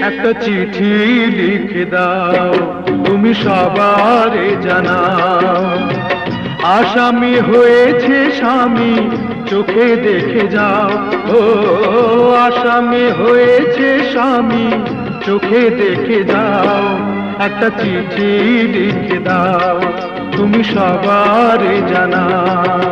একটা চিঠি লিখে দাও, তুমি সবারে জানাও, আসামি হয়েছে স্বামী, চোখে দেখে যাও। ও আসামি হয়েছে স্বামী, চোখে দেখে যাও। একটা চিঠি লিখে দাও, তুমি সবারে জানাও।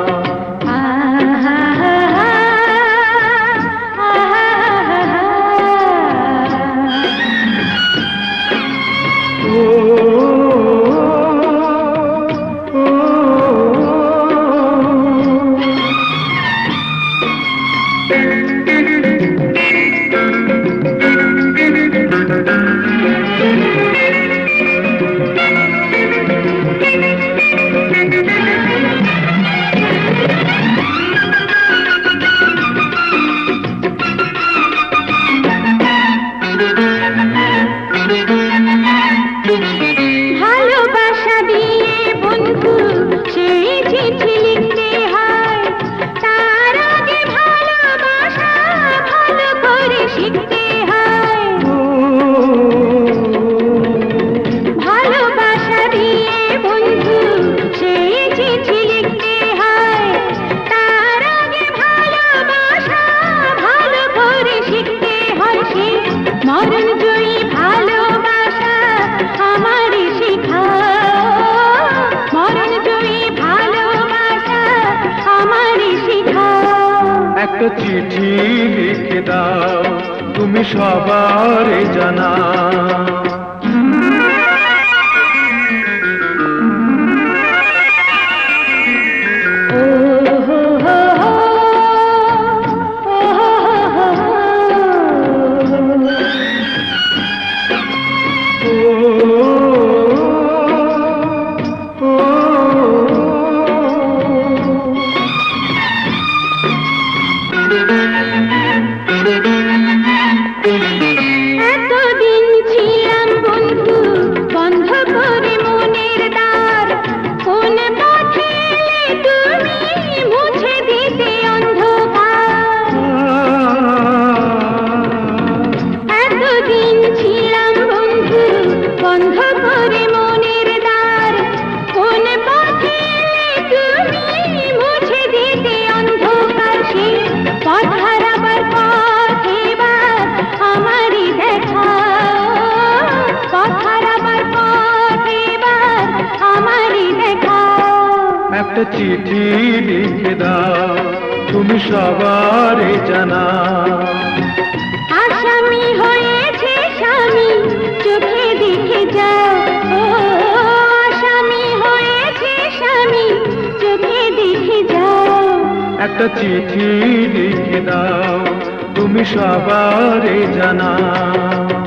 ভালোবাসা দিয়ে বন্ধু সেই চিঠি লিখতে হয়, তার আগে ভালোবাসা ভালো করে শিখতে হয়। ভালোবাসা দিয়ে বন্ধু সেই চিঠি লিখতে হয়, তার আগে ভালোবাসা ভালো করে শিখতে হয়। সে মরণ জয়ী ভালোবাসা আমারই শিখাও, মরণ জয়ী ভালোবাসা আমারই শিখাও। একটা চিঠি লিখে দাও, তুমি সবারে জানাও। এতদিন ছিলাম বন্ধু বন্ধ করে মনের দ্বার, কোন পথে এলে তুমি মুছে দিতে অন্ধকার। এতদিন ছিলাম বন্ধু বন্ধ করে মনের দ্বার, কোন পথে এলে তুমি মুছে দিতে অন্ধকার। সে পথ হারাবার পথ এবার আমারই দেখাও, পথ হারাবার পথ এবার আমারই দেখাও। একটা চিঠি লিখে দাও, তুমি সবারে জানাও। আসামি হয়েছে স্বামী, চোখে দেখে যাও। ও আসামি হয়েছে স্বামী, চোখে দেখে যাও। একটা চিঠি লিখে দাও, তুমি সবারে জানাও।